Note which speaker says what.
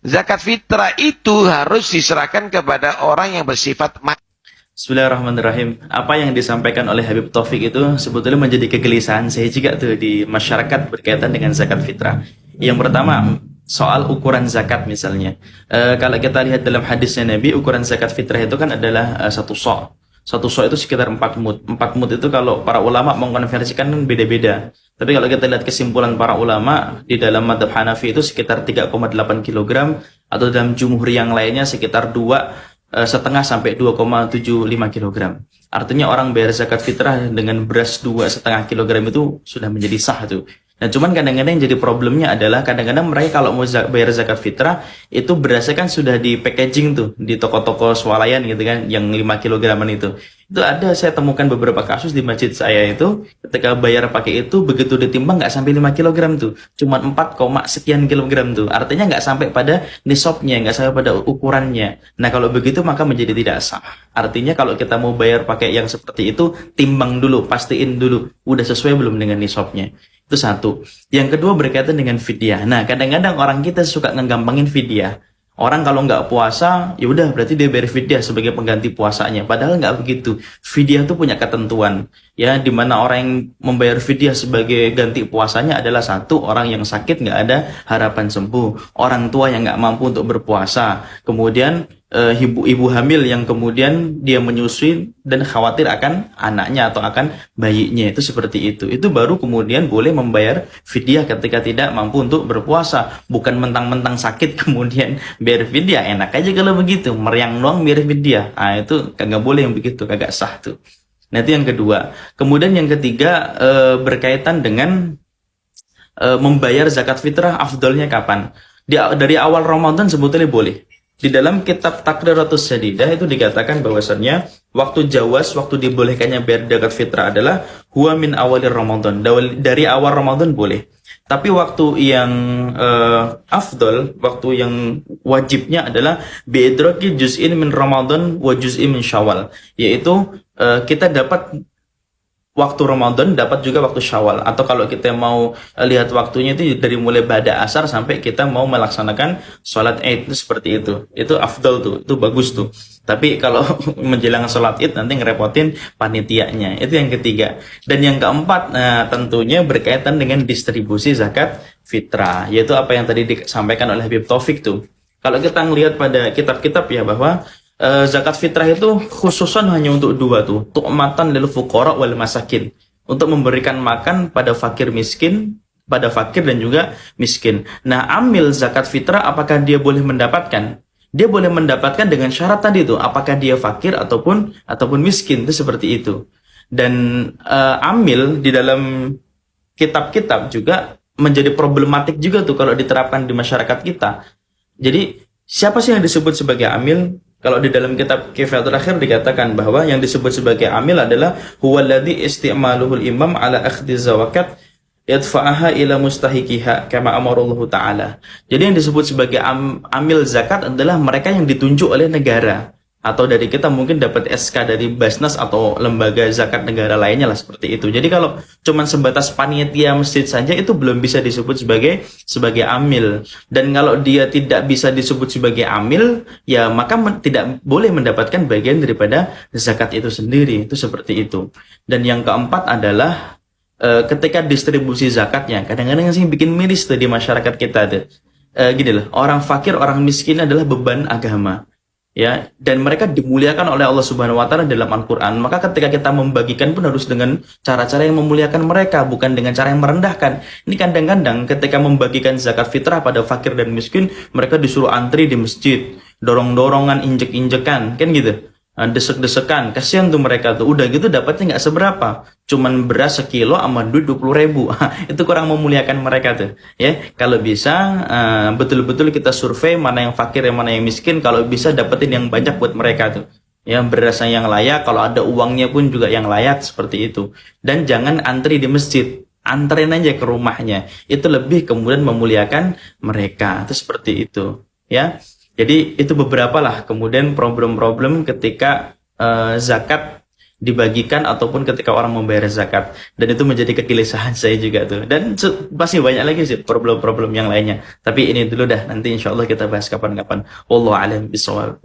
Speaker 1: Zakat fitrah itu harus diserahkan kepada orang yang bersifat
Speaker 2: Bismillahirrahmanirrahim. Apa yang disampaikan oleh Habib Taufik itu sebetulnya menjadi kegelisahan saya juga tuh di masyarakat berkaitan dengan zakat fitrah. Yang pertama, soal ukuran zakat misalnya. Kalau kita lihat dalam hadisnya Nabi, ukuran zakat fitrah itu kan adalah satu sok. Satu sok itu sekitar 4 mud. 4 mud itu kalau para ulama mengkonversikan kan beda-beda. Tapi kalau kita lihat kesimpulan para ulama di dalam madhab Hanafi itu sekitar 3,8 kilogram, atau dalam jumhur yang lainnya sekitar 2,5 sampai 2,75 kilogram. Artinya orang bayar zakat fitrah dengan beras 2,5 kilogram itu sudah menjadi sah tuh. Nah, cuman kadang-kadang yang jadi problemnya adalah kadang-kadang mereka kalau mau bayar zakat fitrah itu berasnya kan sudah di packaging tuh di toko-toko swalayan gitu kan, yang 5 kilograman itu. Itu ada, saya temukan beberapa kasus di masjid saya itu ketika bayar pakai itu begitu ditimbang nggak sampai 5 kilogram tuh, cuma 4, sekian kilogram tuh. Artinya nggak sampai pada nisabnya, nggak sampai pada ukurannya. Nah, kalau begitu maka menjadi tidak sah. Artinya kalau kita mau bayar pakai yang seperti itu, timbang dulu, pastiin dulu udah sesuai belum dengan nisabnya. Itu satu. Yang kedua berkaitan dengan fidyah. Nah, kadang-kadang orang kita suka ngegampangin fidyah. Orang kalau nggak puasa, ya udah berarti dia bayar fidyah sebagai pengganti puasanya. Padahal nggak begitu. Fidyah itu punya ketentuan, ya, di mana orang yang membayar fidyah sebagai ganti puasanya adalah satu, orang yang sakit nggak ada harapan sembuh, orang tua yang nggak mampu untuk berpuasa, kemudian ibu hamil yang kemudian dia menyusui dan khawatir akan anaknya atau akan bayinya, itu seperti itu. Itu baru kemudian boleh membayar fidyah ketika tidak mampu untuk berpuasa. Bukan mentang-mentang sakit kemudian bayar fidyah. Enak aja kalau begitu, meriang doang bayar fidyah. Ah, itu kagak boleh yang begitu, kagak sah tuh. Nah, itu yang kedua. Kemudian yang ketiga berkaitan dengan membayar zakat fitrah afdolnya kapan? Dari awal Ramadan sebetulnya boleh. Di dalam kitab Taqriratus Sadidah itu dikatakan bahwasannya waktu jawas, waktu dibolehkannya bayar zakat fitrah adalah huwa min awalir Ramadan. Dari awal Ramadan boleh. Tapi waktu yang afdol, waktu yang wajibnya adalah biidraki juz'in min Ramadan wa juz'in min Syawal. Yaitu kita dapat waktu Ramadan, dapat juga waktu Syawal. Atau kalau kita mau lihat waktunya itu dari mulai ba'da asar sampai kita mau melaksanakan sholat Id, itu seperti itu. Itu afdal tuh, itu bagus tuh. Tapi kalau menjelang sholat Id nanti ngerepotin panitianya. Itu yang ketiga. Dan yang keempat, nah, tentunya berkaitan dengan distribusi zakat fitrah, yaitu apa yang tadi disampaikan oleh Habib Taufik tuh. Kalau kita ngelihat pada kitab-kitab ya, bahwa zakat fitrah itu khususan hanya untuk dua tuh, tu'matan lil fuqara wal masakin, untuk memberikan makan pada fakir miskin, pada fakir dan juga miskin. Nah, amil zakat fitrah apakah dia boleh mendapatkan? Dia boleh mendapatkan dengan syarat tadi tuh, apakah dia fakir ataupun miskin, itu seperti itu. Dan amil di dalam kitab-kitab juga menjadi problematik juga tuh kalau diterapkan di masyarakat kita. Jadi siapa sih yang disebut sebagai amil? Kalau di dalam kitab Kifayatul Akhir dikatakan bahwa yang disebut sebagai amil adalah huwaladzi isti'maluhul imam ala akhdhi zawakat yadfa'aha ila mustahiqiha kama amarallahu ta'ala. Jadi yang disebut sebagai amil zakat adalah mereka yang ditunjuk oleh negara, atau dari kita mungkin dapat SK dari Basnas atau lembaga zakat negara lainnya lah, seperti itu. Jadi kalau cuma sebatas panitia masjid saja itu belum bisa disebut sebagai amil. Dan kalau dia tidak bisa disebut sebagai amil, ya maka tidak boleh mendapatkan bagian daripada zakat itu sendiri. Itu seperti itu. Dan yang keempat adalah ketika distribusi zakatnya, kadang-kadang sih bikin miris tuh di masyarakat kita tuh. Gini loh, orang fakir, orang miskin adalah beban agama. Ya, dan mereka dimuliakan oleh Allah Subhanahu wa taala dalam Al-Qur'an. Maka ketika kita membagikan pun harus dengan cara-cara yang memuliakan mereka, bukan dengan cara yang merendahkan. Ini kadang-kadang ketika membagikan zakat fitrah pada fakir dan miskin, mereka disuruh antri di masjid, dorong-dorongan, injek-injekan, kan gitu. Desek-desekan, kasihan tuh mereka tuh. Udah gitu dapatnya nggak seberapa, cuman beras sekilo sama duit 20.000. Itu kurang memuliakan mereka tuh, ya. Kalau bisa betul-betul kita survei mana yang fakir yang mana yang miskin. Kalau bisa dapetin yang banyak buat mereka tuh, ya. Berasnya yang layak, kalau ada uangnya pun juga yang layak, seperti itu. Dan jangan antri di masjid, anterin aja ke rumahnya. Itu lebih kemudian memuliakan mereka. Itu seperti itu, ya. Jadi itu beberapa lah kemudian problem-problem ketika zakat dibagikan ataupun ketika orang membayar zakat. Dan itu menjadi kegelisahan saya juga tuh. Dan pasti banyak lagi sih problem-problem yang lainnya. Tapi ini dulu dah, nanti insya Allah kita bahas kapan-kapan. Wallahu a'lam bishawab.